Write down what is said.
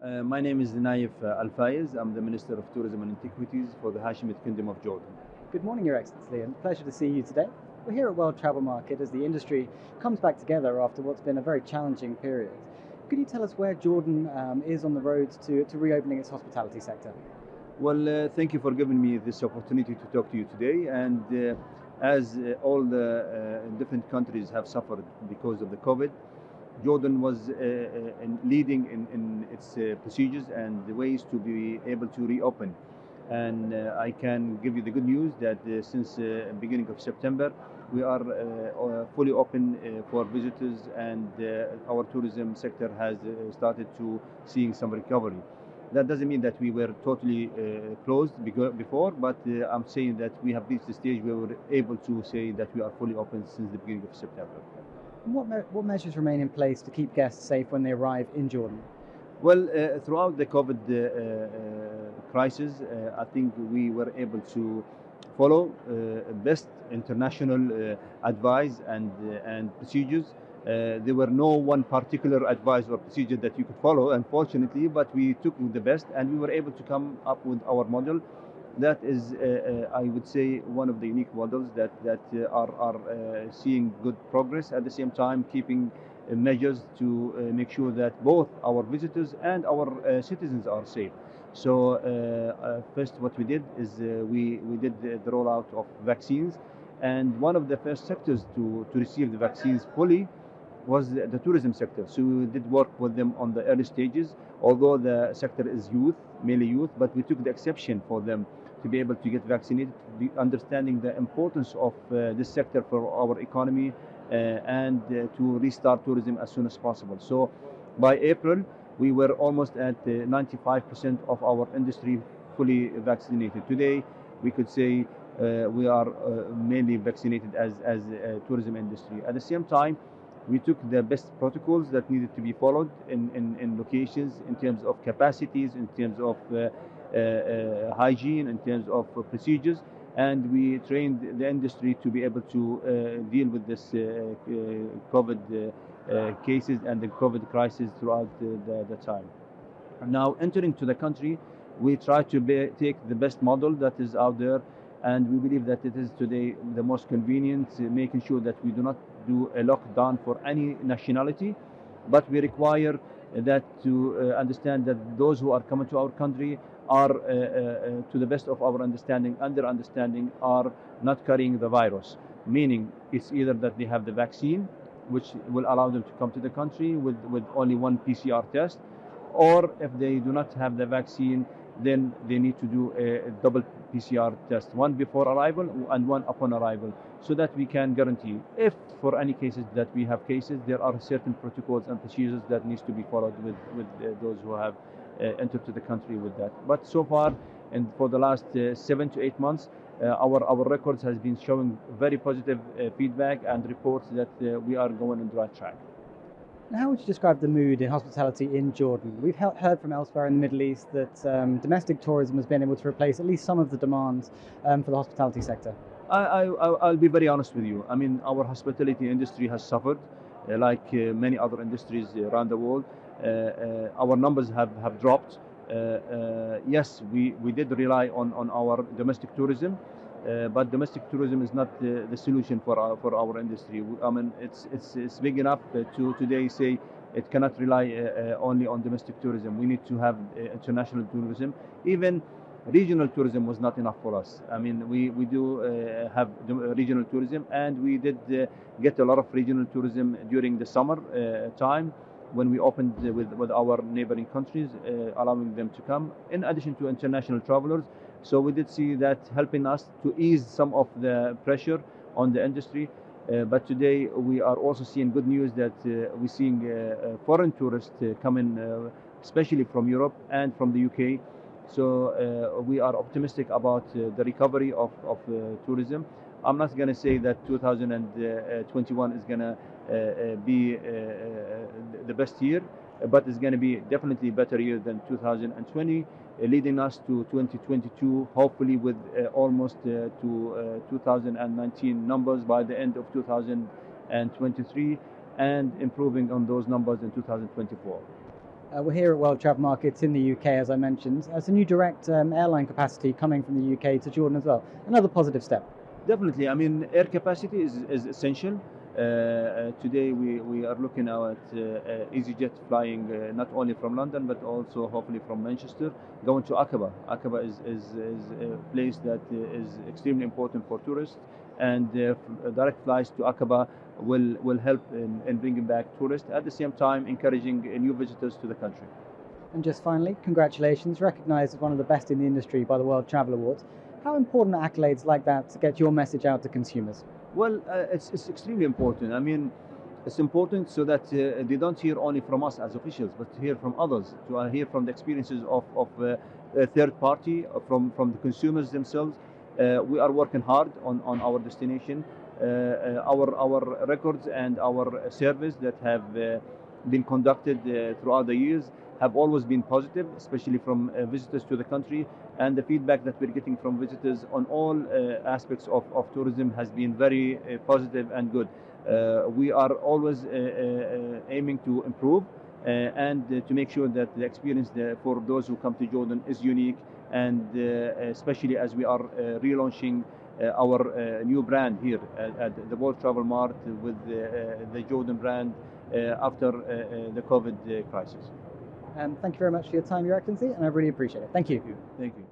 My name is Nayef Al Fayez. I'm the Minister of Tourism and Antiquities for the Hashemite Kingdom of Jordan. Good morning, Your Excellency, and pleasure to see you today. We're here at World Travel Market as the industry comes back together after what's been a very challenging period. Could you tell us where Jordan is on the road to reopening its hospitality sector? Well, thank you for giving me this opportunity to talk to you today. And as all the different countries have suffered because of the COVID, Jordan was leading in its procedures and the ways to be able to reopen. And I can give you the good news that since beginning of September, we are fully open for visitors, and our tourism sector has started to seeing some recovery. That doesn't mean that we were totally closed before, but I'm saying that we have reached the stage where we're able to say that we are fully open since the beginning of September. And what measures remain in place to keep guests safe when they arrive in Jordan? Well, throughout the COVID crisis, I think we were able to follow best international advice and procedures. There were no one particular advice or procedure that you could follow, unfortunately, but we took the best and we were able to come up with our model. That is, I would say, one of the unique models that are seeing good progress, at the same time keeping measures to make sure that both our visitors and our citizens are safe. So first what we did is we did the rollout of vaccines, and one of the first sectors to receive the vaccines fully was the tourism sector. So we did work with them on the early stages, although the sector is youth, mainly youth, but we took the exception for them to be able to get vaccinated, understanding the importance of this sector for our economy and to restart tourism as soon as possible. So by April, we were almost at 95% of our industry fully vaccinated. Today, we could say we are mainly vaccinated as a tourism industry. At the same time, we took the best protocols that needed to be followed in locations, in terms of capacities, in terms of hygiene, in terms of procedures, and we trained the industry to be able to deal with this COVID cases and the COVID crisis throughout the time. Now, entering to the country, we try to take the best model that is out there, and we believe that it is today the most convenient, making sure that we do not do a lockdown for any nationality, but we require that to understand that those who are coming to our country are, to the best of our understanding and their understanding, are not carrying the virus. Meaning, it's either that they have the vaccine, which will allow them to come to the country with only one PCR test, or if they do not have the vaccine, then they need to do a double PCR test, one before arrival and one upon arrival, so that we can guarantee, if for any cases that we have cases, there are certain protocols and procedures that needs to be followed with those who have entered to the country with that. But so far, and for the last 7 to 8 months, our records has been showing very positive feedback and reports that we are going on the right track. And how would you describe the mood in hospitality in Jordan? We've heard from elsewhere in the Middle East that domestic tourism has been able to replace at least some of the demands for the hospitality sector. I'll be very honest with you. I mean, our hospitality industry has suffered, like many other industries around the world. Our numbers have dropped. Yes, we did rely on our domestic tourism, but domestic tourism is not the solution for our industry. I mean, it's big enough to today say it cannot rely only on domestic tourism. We need to have international tourism. Even regional tourism was not enough for us. I mean, we do have regional tourism, and we did get a lot of regional tourism during the summer time, when we opened with our neighboring countries, allowing them to come, in addition to international travelers. So we did see that helping us to ease some of the pressure on the industry. But today we are also seeing good news that we're seeing foreign tourists coming, especially from Europe and from the UK. So we are optimistic about the recovery of tourism. I'm not going to say that 2021 is going to be the best year, but it's going to be definitely a better year than 2020, leading us to 2022, hopefully with almost to 2019 numbers by the end of 2023, and improving on those numbers in 2024. We're here at World Travel Markets in the UK, as I mentioned. There's a new direct airline capacity coming from the UK to Jordan as well. Another positive step. Definitely. I mean, air capacity is essential. Today we are looking at EasyJet flying not only from London but also hopefully from Manchester going to Aqaba. Aqaba is a place that is extremely important for tourists, and direct flights to Aqaba will help in bringing back tourists, at the same time encouraging new visitors to the country. And just finally, congratulations, recognised as one of the best in the industry by the World Travel Awards. How important are accolades like that to get your message out to consumers? Well, it's extremely important. I mean, it's important so that they don't hear only from us as officials, but hear from others, to hear from the experiences of a third party, from the consumers themselves. We are working hard on our destination. Our records and our surveys that have been conducted throughout the years have always been positive, especially from visitors to the country, and the feedback that we're getting from visitors on all aspects of tourism has been very positive and good. We are always aiming to improve and to make sure that the experience for those who come to Jordan is unique, and especially as we are relaunching our new brand here at the World Travel Mart with the Jordan brand after the COVID crisis. Thank you very much for your time, Your Excellency, and I really appreciate it. Thank you. Thank you.